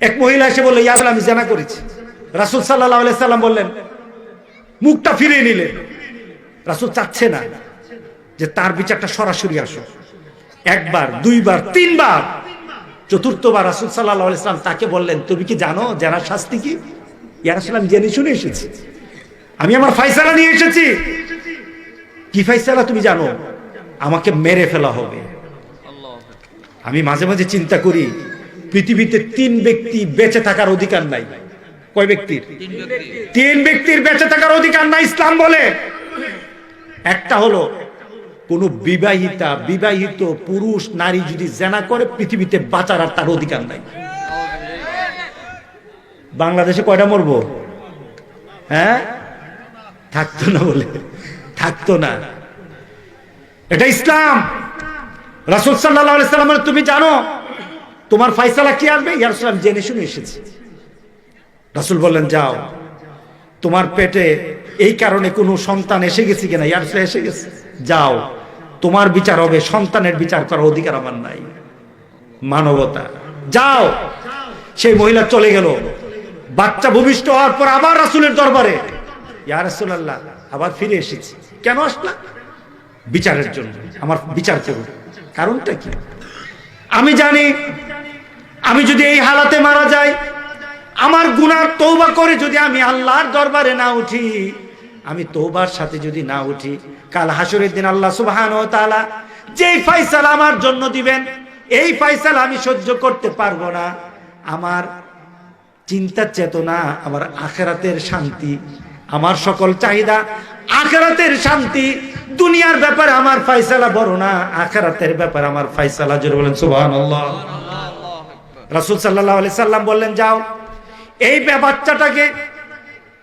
এক মহিলা এসে বলল, ইয়া রাসূলুল্লাহ, আমি জিনা করেছি। রাসূল সাল্লাল্লাহু আলাইহি সাল্লাম বললেন, মুখটা ফিরিয়ে নিলেন। রাসূল চাচ্ছে না যে তার বিচারটা সরাসরি আসুক। একবার, দুইবার, তিনবার, চতুর্থবার রাসূল সাল্লাল্লাহু আলাইহি সাল্লাম তাকে বললেন, তুমি কি জানো জিনার শাস্তি কি? ইয়া রাসূলুল্লাহ, আমি জেনে শুনে এসেছি, আমি আমার ফয়সালা নিয়ে এসেছি। কি ফয়সালা তুমি জানো? আমাকে মেরে ফেলা হবে। আমি মাঝে মাঝে চিন্তা করি, পৃথিবীতে 3 ব্যক্তি বেঁচে থাকার অধিকার নাই। কয় ব্যক্তির? 3 ব্যক্তির বেঁচে থাকার অধিকার নাই ইসলাম বলে। একটা হলো কোন বিবাহিত পুরুষ নারী যদি জিনা করে, পৃথিবীতে বাঁচার আর তার অধিকার নাই। বাংলাদেশে কয়টা মরবো? হ্যাঁ, থাকতো না বলে, থাকতো না। এটা ইসলাম। রাসূল সাল্লাল্লাহু আলাইহি সাল্লাম বলেন, তুমি জানো তোমার ফয়সালা কি আসবে? ইয়া রাসূলুল্লাহ, আমি জেনে শুনে এসেছি। রাসূল বললেন, যাও, তোমার পেটে এই কারণে কোনো সন্তান এসে গেছে কিনা? ইয়া রাসূলুল্লাহ, এসে গেছে। যাও, তোমার বিচার হবে, সন্তানের বিচার করার অধিকার আমার নাই। মানবতা। যাও। সেই মহিলা চলে গেল। বাচ্চা ভূমিষ্ঠ হওয়ার পর আবার রাসূলের দরবারে, ইয়া রাসূলুল্লাহ, আবার ফিরে এসেছি। কেন আসলা? বিচারের জন্য, আমার বিচার করুন। কারণটা কি? আমি জানি আমি যদি এই হালাতে মারা যাই, আমার গুনাহ তওবা করে যদি আমি আল্লাহর দরবারে না উঠি, আমি তওবার সাথে যদি না উঠি, কাল হাসরের দিন আল্লাহ সুবহানাহু ওয়া তাআলা যেই ফয়সালা আমার জন্য দিবেন, এই ফয়সালা আমি সহ্য করতে পারবো না। আমার চিন্তা চেতনা, আমার আখিরাতের শান্তি, আমার সকল চাহিদা আখিরাতের শান্তি। দুনিয়ার ব্যাপারে আমার ফয়সালা বড় না, আখিরাতের ব্যাপারে আমার ফয়সালা। জোরে বলেন সুবহানাল্লাহ। রাসূল সাল্লাল্লাহু আলাইহি সাল্লাম বললেন, যাও, এই বাচ্চাটাকে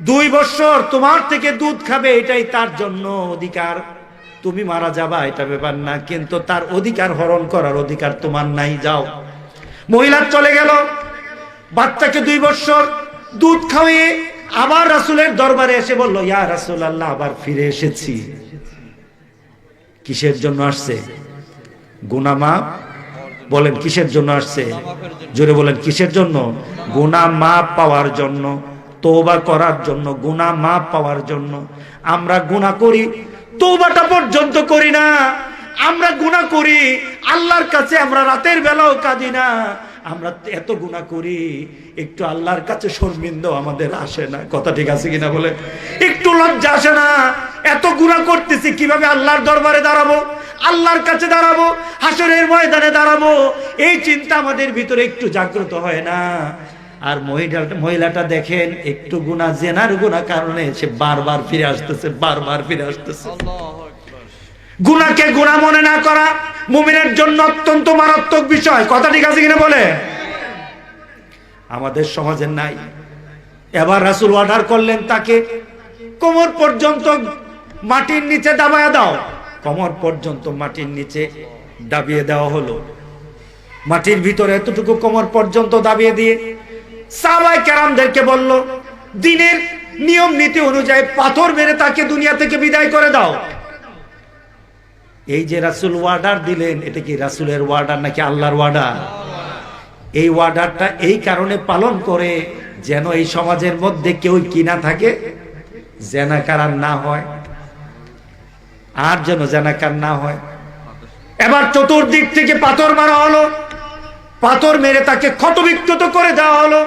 2 বছর তোমার থেকে দুধ খাবে, এটাই তার জন্য অধিকার। তুমি মারা যাবা এটা ব্যাপার না, কিন্তু তার অধিকার হরণ করার অধিকার তোমার নাই। যাও। মহিলা চলে গেল। বাচ্চাকে 2 বছর দুধ খাওয়িয়ে আবার রাসূলের দরবারে এসে বলল, ইয়া রাসূলুল্লাহ, আবার ফিরে এসেছি। কিসের জন্য আসছে? গুনাহ মাফ। বলেন কিসের জন্য আসছে? জোরে বলেন কিসের জন্য? গুনাহ মাফ পাওয়ার জন্য, তওবা করার জন্য, গুনাহ মাফ পাওয়ার জন্য। আমরা গুনাহ করি, তওবাটা পর্যন্ত করি না। আমরা গুনাহ করি, আল্লাহর কাছে আমরা রাতের বেলাও কাঁদি না। আমরা এত গুনাহ করি, একটু আল্লাহর কাছে শর্মিন্দা আমাদের আসে না। কথা ঠিক আছে কিনা বলে? একটু লজ্জা আসে না? এত গুনাহ করতেছি, কিভাবে আল্লাহর দরবারে দাঁড়াবো, আল্লাহর কাছে দাঁড়াবো, হাসরের ময়দানে দাঁড়াবো, এই চিন্তা আমাদের ভিতরে একটু জাগ্রত হয় না। আর মহিলাটা দেখেন, একটু গুনাহ, জিনার গুনাহ কারণে সে বারবার ফিরে আসতেছে, বারবার ফিরে আসতেছে। গুনাহকে গুনাহ মনে না করা মুমিনের জন্য অত্যন্ত মারাত্মক বিষয়। কথা ঠিক আছে কিনা বলে? আমাদের সমাজে নাই। এবার রাসূল অর্ডার করলেন, তাকে কোমর পর্যন্ত মাটির নিচে দাবায়া দাও। কোমর পর্যন্ত মাটির নিচে দাবিয়ে দেওয়া হলো। মাটির ভিতরে এতটুকু কোমর পর্যন্ত দাবিয়ে দিয়ে সাহাবায়ে কেরামদেরকে বলল, দিনের নিয়ম নীতি অনুযায়ী পাথর মেরে তাকে দুনিয়া থেকে বিদায় করে দাও। এই যে রাসূল ওয়ার্ডার দিলেন, এটা কি রাসূলের ওয়ার্ডার নাকি আল্লাহর ওয়ার্ডার? এই ওয়ার্ডারটা এই কারণে পালন করে যেন এই সমাজের মধ্যে কেউ কি না থাকে, জিনাকার না হয়, আর যেন জিনাকার না হয়। এবার চতুর্দিক থেকে পাথর মারা হলো, পাথর মেরে তাকে ক্ষতবিক্ষত করে দেওয়া হলো।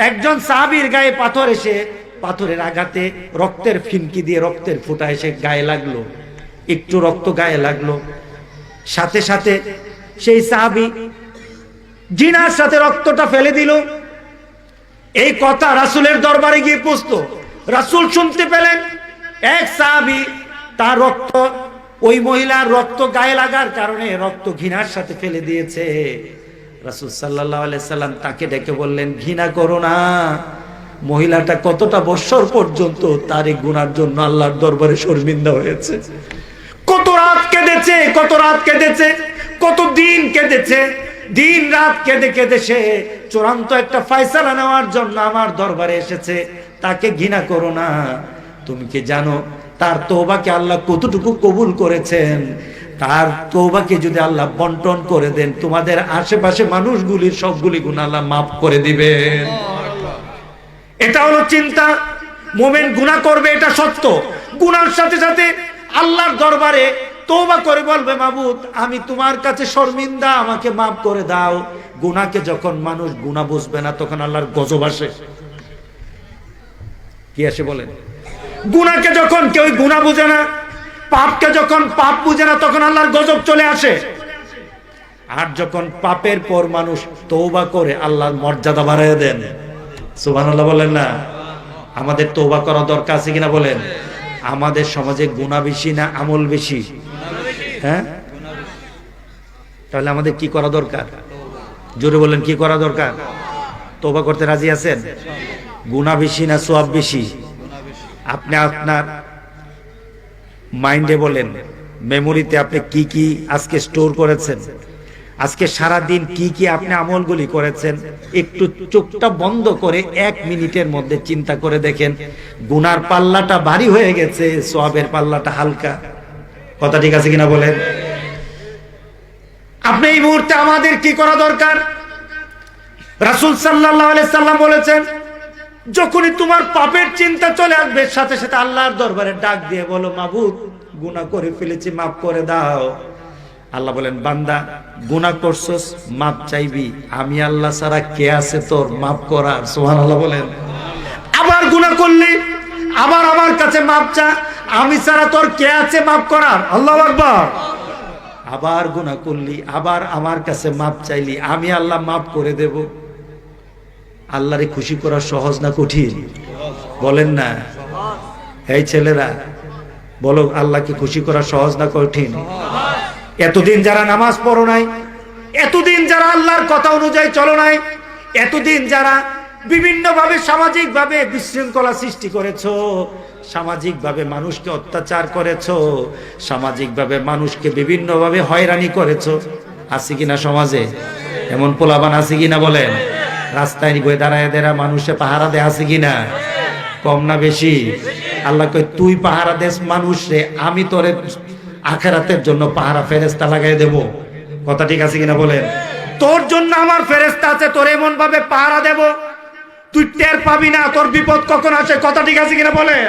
একজন সাহাবীর গায়ে পাথর এসে, পাথরের আঘাতে রক্তের ফিনকি দিয়ে রক্তের ফোঁটা এসে গায়ে লাগলো, একটু রক্ত গায়ে লাগলো। সাথে সাথে সেই সাহাবী জিনার সাথে রক্তটা ফেলে দিল। এই কথা রাসূলের দরবারে গিয়ে পৌঁছলো। রাসূল শুনতে পেলেন, এক সাহাবী তার রক্ত, ওই মহিলার রক্ত গায়ে লাগার কারণে রক্ত ঘৃণার সাথে ফেলে দিয়েছে। রাসূল সাল্লাল্লাহু আলাইহি সাল্লাম তাকে ডেকে বললেন, ঘৃণা করো না। মহিলাটা কতটা বছর পর্যন্ত তার এই গুনার জন্য আল্লাহর দরবারে শর্মিন্দা হয়েছে, কত রাত কেঁদেছে, কত রাত কেঁদেছে, কত দিন কেঁদেছে। দিন রাত কেঁদে কেঁদে সে চূড়ান্ত একটা ফয়সালা নেওয়ার জন্য আমার দরবারে এসেছে। তাকে ঘৃণা করো না। তুমি কি জানো তার তওবাকে আল্লাহ কতটুকু কবুল করেছেন? তার তওবাকে যদি আল্লাহ বন্টন করে দেন, তোমাদের আশেপাশে মানুষগুলির সবগুলি গুনাহ আল্লাহ মাফ করে দিবেন। এটা হলো চিন্তা। মুমিন গুনাহ করবে, এটা সত্য। গুনার সাথে সাথে আল্লাহর দরবারে তওবা করে বলবে, মাবুদ আমি তোমার কাছে শর্মিন্দা, আমাকে মাফ করে দাও। গুনাহকে যখন মানুষ গুনাহ বুঝবে না, তখন আল্লাহর গজব আসে। কি আসে বলেন? গুনাহকে যখন কেউ গুনাহ বুঝে না, পাপকে যখন পাপ বুঝে না, তখন আল্লাহর গজব চলে আসে। আর যখন পাপের পর মানুষ তওবা করে, আল্লাহর মর্যাদা বাড়ায় দেন। সুবহানাল্লাহ বলেন না? আমাদের তওবা করা দরকার আছে কিনা বলেন? আমাদের সমাজে গুনাহ বেশি না আমল বেশি? হ্যাঁ, তাহলে আমাদের কি করা দরকার? জোরে বলেন, কি করা দরকার? তওবা করতে রাজি আছেন? গুনাহ বেশি না সওয়াব বেশি? আপনি আপনার মাইন্ডে বলেন, মেমোরিতে আপনি কি কি আজকে স্টোর করেছেন, আজকে সারা দিন কি কি আপনি আমলগুলি করেছেন, একটু চোখটা বন্ধ করে 1 মিনিটের মধ্যে চিন্তা করে দেখেন, গুনার পাল্লাটা ভারী হয়ে গেছে, সওয়াবের পাল্লাটা হালকা। কথা ঠিক আছে কিনা বলেন? আপনি এই মুহূর্তে আমাদের কি করা দরকার? রাসূল সাল্লাল্লাহু আলাইহি সাল্লাম বলেছেন, যখনই তোমার পাপের চিন্তা চলে আসবে, সাথে সাথে আল্লাহর দরবারে ডাক দিয়ে বলো, মাবুদ গুনাহ করে ফেলেছি, মাফ করে দাও। আল্লাহ বলেন, বান্দা গুনাহ করছস, মাপ চাইবি, আমি আল্লাহ ছাড়া কে আছে তোর মাফ করার? সুবহানাল্লাহ বলেন। আবার গুনাহ করলি, আবার আমার কাছে মাপ চা, আমি ছাড়া তোর কে আছে মাফ করার? আল্লাহু আকবার। আবার গুনাহ করলি, আবার আমার কাছে মাপ চাইলি, আমি আল্লাহ মাফ করে দেব। আল্লাহরে খুশি করা সহজ না কঠিন? বলেন না। এই ছেলেরা বলো, আল্লাহকে খুশি করা সহজ না কঠিন? এতদিন যারা নামাজ পড়ো নাই, এতদিন যারা আল্লাহর কথা অনুযায়ী চলো নাই, এতদিন যারা বিভিন্নভাবে সামাজিকভাবে বিশৃঙ্খলা সৃষ্টি করেছো, সামাজিকভাবে মানুষকে অত্যাচার করেছো, সামাজিকভাবে মানুষকে বিভিন্নভাবে হয়রানি করেছো, আছে কিনা সমাজে? এমন পোলাবান আছে কিনা বলেন? রাস্তায় বয়ে দাঁড়ায় দাঁড়ায় মানুষে পাহারা দেয়, আছে কিনা? কম না বেশি? আল্লাহ কয়, তুই পাহারা দেস মানুষে, আমি তোরে আখিরাতের জন্য পাহারা ফেরেশতা লাগাই দেব। কথা ঠিক আছে কিনা বলেন? তোর জন্য আমার ফেরেশতা আছে, তোর এমন ভাবে পাহারা দেব তুই টের পাবি না তোর বিপদ কখন আসে। কথা ঠিক আছে কিনা বলেন?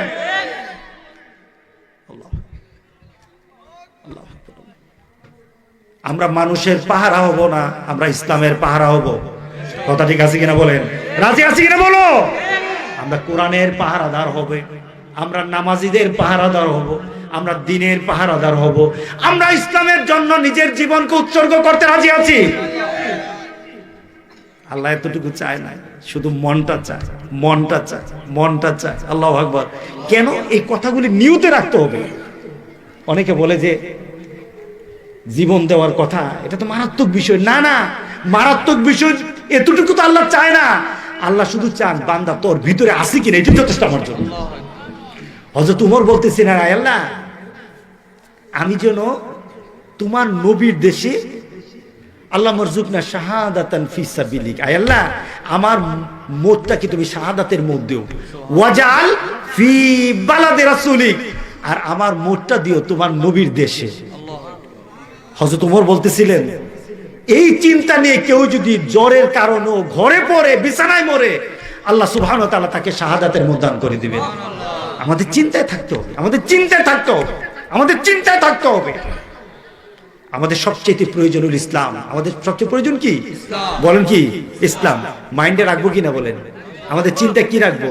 আমরা মানুষের পাহারা হব না, আমরা ইসলামের পাহারা হব। কথা ঠিক আছে কিনা বলেন? রাজি আছি কিনা বলো? আমরা কোরআনের পাহারাদার হবে, আমরা নামাজিদের পাহারাদার হব, আমরা দ্বীনের পাহারাদার হব, আমরা ইসলামের জন্য নিজের জীবনকে উৎসর্গ করতে রাজি আছি। আল্লাহ এতটুকু চায় না, শুধু মনটা চায়, মনটা চায়, মনটা চায়। আল্লাহু আকবার। কেন এই কথাগুলি নিয়তে রাখতে হবে? অনেকে বলে যে জীবন দেওয়ার কথা, এটা তো মারাত্মক বিষয়। না না, মারাত্মক বিষয় এতটুকু তো আল্লাহ চায় না। আল্লাহ শুধু চান বান্দা তোর ভিতরে আছে কিনা, এটা যথেষ্ট আমার জন্য। হযরত ওমর বলতেছেন, আল্লাহ আমি যেন তোমার নবীর দেশে, আল্লাহ মারজুকনা শাহাদাতান ফি সাবিলিক, আল্লাহ আমার মওতটাকে তুমি শাহাদাতের মত দিও, ওয়াজাল ফি বালাদি রাসূলিক, আর আমার মওতটা দিও তোমার নবীর দেশে। হযরত ওমর বলতেছিলেন, এই চিন্তা নিয়ে কেউ যদি জ্বরের কারণে ঘরে পড়ে বিছানায় মরে, আল্লাহ সুবহানাহু ওয়া তাআলা তাকে শাহাদাতের মত দান করে দিবেন। আমাদের চিন্তায় থাকতে হবে, আমাদের চিন্তায় থাকতে হবে, আমাদের চিন্তায় থাকতে হবে। আমাদের সবচেয়ে প্রয়োজন হল ইসলাম। আমাদের সবচেয়ে প্রয়োজন কি বলেন? কি ইসলাম? মাইন্ডে রাখবো কিনা বলেন? আমাদের চিন্তা কি রাখবো?